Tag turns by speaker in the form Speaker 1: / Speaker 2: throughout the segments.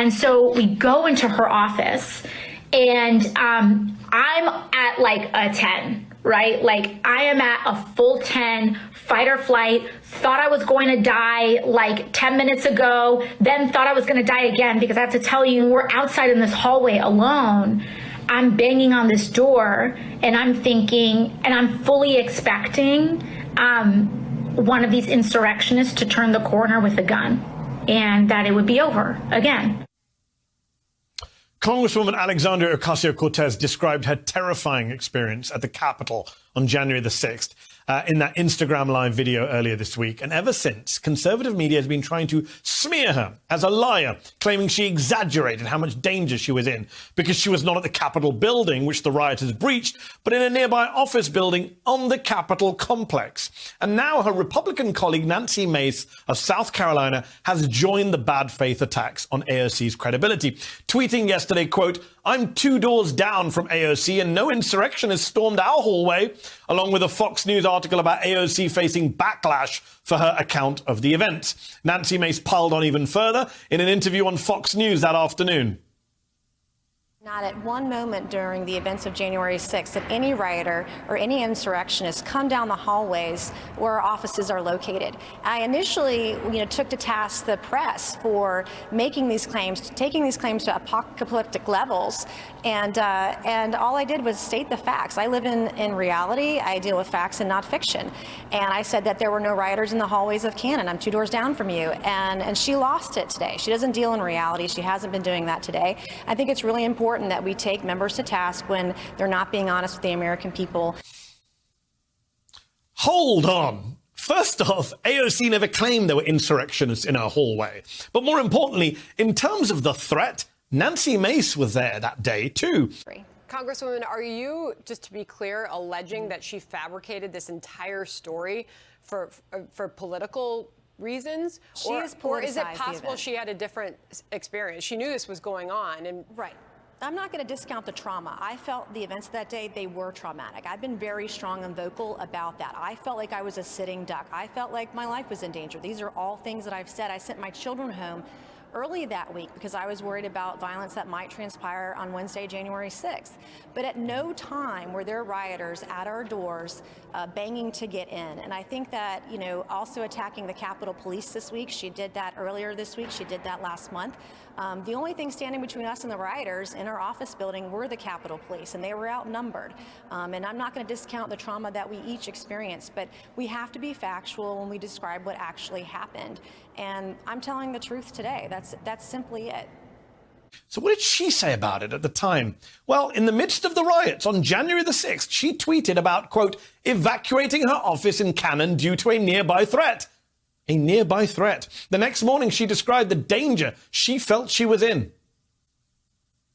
Speaker 1: And so we go into her office, and I'm at like a 10, right? Like I am at a full 10, fight or flight, thought I was going to die like 10 minutes ago, then thought I was going to die again, because I have to tell you, we're outside in this hallway alone. I'm banging on this door, and I'm thinking, and I'm fully expecting one of these insurrectionists to turn the corner with a gun, and that it would be over again.
Speaker 2: Congresswoman Alexandria Ocasio-Cortez described her terrifying experience at the Capitol on January the 6th in that Instagram Live video earlier this week. And ever since, conservative media has been trying to smear her as a liar, claiming she exaggerated how much danger she was in because she was not at the Capitol building, which the rioters breached, but in a nearby office building on the Capitol complex. And now her Republican colleague Nancy Mace of South Carolina has joined the bad faith attacks on AOC's credibility, tweeting yesterday, quote, "I'm 2 doors down from AOC and no insurrectionist stormed our hallway," along with a Fox News article about AOC facing backlash for her account of the event. Nancy Mace piled on even further in an interview on Fox News that afternoon.
Speaker 3: Not at one moment during the events of January 6th did any rioter or any insurrectionist come down the hallways where our offices are located. I initially, took to task the press for making these claims, taking these claims to apocalyptic levels, and all I did was state the facts. I live in reality. I deal with facts and not fiction. And I said that there were no rioters in the hallways of Cannon. I'm 2 doors down from you, and she lost it today. She doesn't deal in reality. She hasn't been doing that today. I think it's really important that we take members to task when they're not being honest with the American people.
Speaker 2: Hold on. First off, AOC never claimed there were insurrectionists in her hallway. But more importantly, in terms of the threat, Nancy Mace was there that day too.
Speaker 4: Congresswoman, are you, just to be clear, alleging that she fabricated this entire story for political reasons? Or is it possible she had a different experience? She knew this was going on. And
Speaker 3: right. I'm not going to discount the trauma. I felt the events that day, they were traumatic. I've been very strong and vocal about that. I felt like I was a sitting duck. I felt like my life was in danger. These are all things that I've said. I sent my children home early that week because I was worried about violence that might transpire on Wednesday, January 6th. But at no time were there rioters at our doors banging to get in. And I think that, also attacking the Capitol Police this week, she did that earlier this week, she did that last month. The only thing standing between us and the rioters in our office building were the Capitol Police, and they were outnumbered. And I'm not going to discount the trauma that we each experienced, but we have to be factual when we describe what actually happened. And I'm telling the truth today. That's simply it.
Speaker 2: So what did she say about it at the time? Well, in the midst of the riots on January the 6th, she tweeted about, quote, evacuating her office in Cannon due to a nearby threat. A nearby threat. The next morning, she described the danger she felt she was in.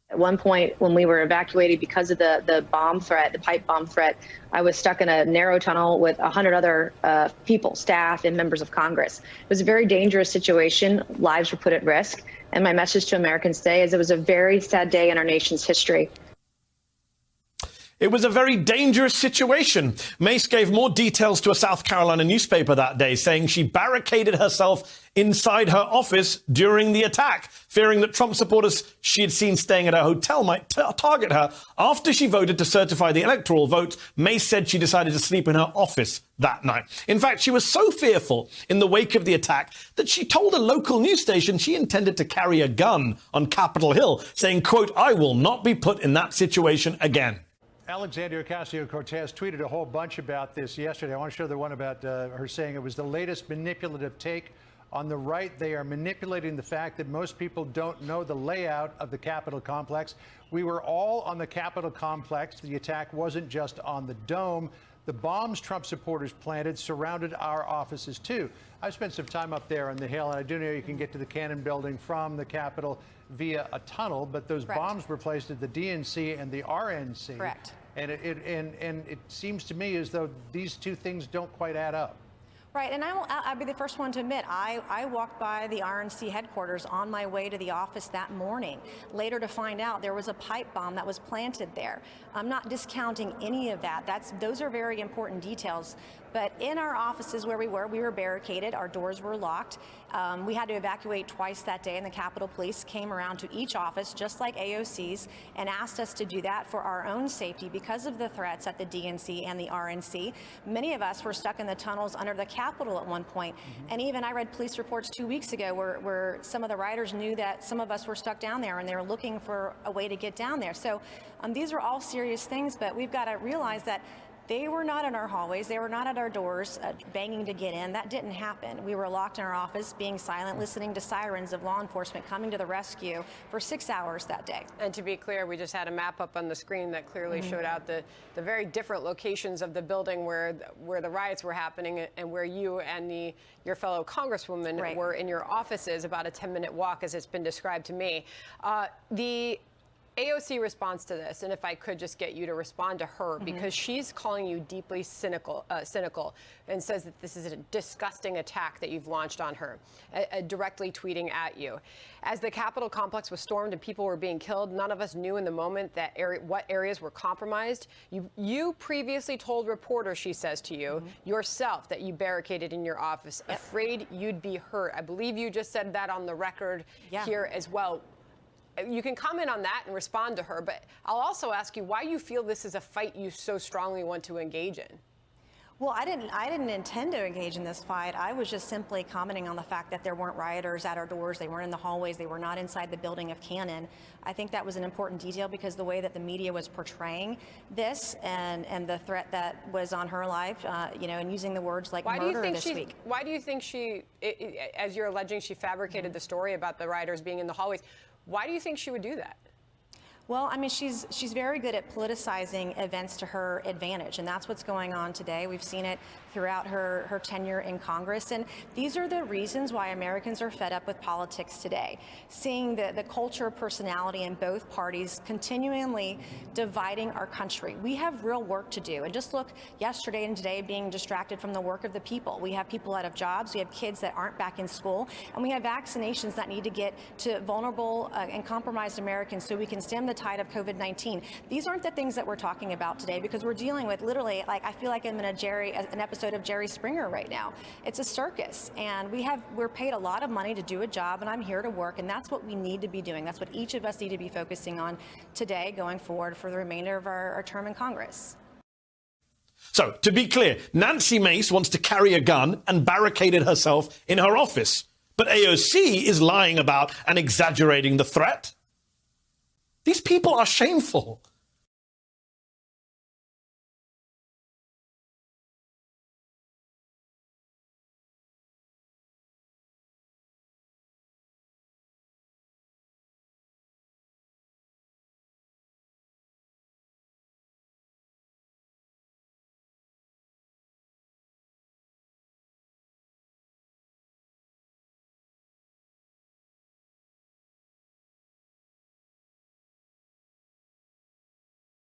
Speaker 5: At one point, when we were evacuated because of the bomb threat, the pipe bomb threat, I was stuck in a narrow tunnel with 100 other people, staff and members of Congress. It was a very dangerous situation. Lives were put at risk. And my message to Americans today is it was a very sad day in our nation's history.
Speaker 2: It was a very dangerous situation. Mace gave more details to a South Carolina newspaper that day, saying she barricaded herself inside her office during the attack, fearing that Trump supporters she had seen staying at her hotel might target her. After she voted to certify the electoral vote, Mace said she decided to sleep in her office that night. In fact, she was so fearful in the wake of the attack that she told a local news station she intended to carry a gun on Capitol Hill, saying, quote, "I will not be put in that situation again."
Speaker 6: Alexandria Ocasio-Cortez tweeted a whole bunch about this yesterday. I want to show the one about her saying it was the latest manipulative take on the right. They are manipulating the fact that most people don't know the layout of the Capitol complex. We were all on the Capitol complex. The attack wasn't just on the dome. The bombs Trump supporters planted surrounded our offices, too. I've spent some time up there on the Hill, and I do know you can get to the Cannon building from the Capitol via a tunnel, but those bombs were placed at the DNC and the RNC.
Speaker 3: Correct.
Speaker 6: And it seems to me as though these two things don't quite add up.
Speaker 3: Right, and I'll be the first one to admit, I walked by the RNC headquarters on my way to the office that morning, later to find out there was a pipe bomb that was planted there. I'm not discounting any of that. Those are very important details. But in our offices where we were barricaded, our doors were locked. We had to evacuate twice that day, and the Capitol Police came around to each office, just like AOC's, and asked us to do that for our own safety because of the threats at the DNC and the RNC. Many of us were stuck in the tunnels under the Capitol at one point. And even I read police reports 2 weeks ago where some of the rioters knew that some of us were stuck down there, and they were looking for a way to get down there. So these are all serious things, but we've got to realize that they were not in our hallways. They were not at our doors banging to get in. That didn't happen. We were locked in our office, being silent, listening to sirens of law enforcement coming to the rescue for 6 hours that day.
Speaker 4: And to be clear, we just had a map up on the screen that clearly showed out the very different locations of the building where the riots were happening and where you and your fellow congresswoman were in your offices, about a 10-minute walk, as it's been described to me. The AOC responds to this, and if I could just get you to respond to her, because she's calling you deeply cynical, and says that this is a disgusting attack that you've launched on her, directly tweeting at you. As the Capitol complex was stormed and people were being killed, none of us knew in the moment that what areas were compromised. You previously told reporters, she says to you, yourself, that you barricaded in your office, afraid you'd be hurt. I believe you just said that on the record here as well. You can comment on that and respond to her, but I'll also ask you why you feel this is a fight you so strongly want to engage in.
Speaker 3: Well, I didn't intend to engage in this fight. I was just simply commenting on the fact that there weren't rioters at our doors. They weren't in the hallways. They were not inside the building of Cannon. I think that was an important detail because the way that the media was portraying this and the threat that was on her life, and using the words like murder this week.
Speaker 4: Why do you think she, as you're alleging, she fabricated the story about the rioters being in the hallways? Why do you think she would do that?
Speaker 3: Well, I mean, she's very good at politicizing events to her advantage, and that's what's going on today. We've seen it throughout her tenure in Congress, and these are the reasons why Americans are fed up with politics today. Seeing the culture of personality in both parties continually dividing our country. We have real work to do, and just look yesterday and today being distracted from the work of the people. We have people out of jobs, we have kids that aren't back in school, and we have vaccinations that need to get to vulnerable and compromised Americans so we can stem the tide of COVID-19. These aren't the things that we're talking about today because we're dealing with literally, like, I feel like I'm in an episode of Jerry Springer right now. It's a circus, and we're paid a lot of money to do a job, and I'm here to work, and that's what we need to be doing. That's what each of us need to be focusing on today going forward for the remainder of our term in Congress.
Speaker 2: So, to be clear, Nancy Mace wants to carry a gun and barricaded herself in her office. But AOC is lying about and exaggerating the threat. These people are shameful.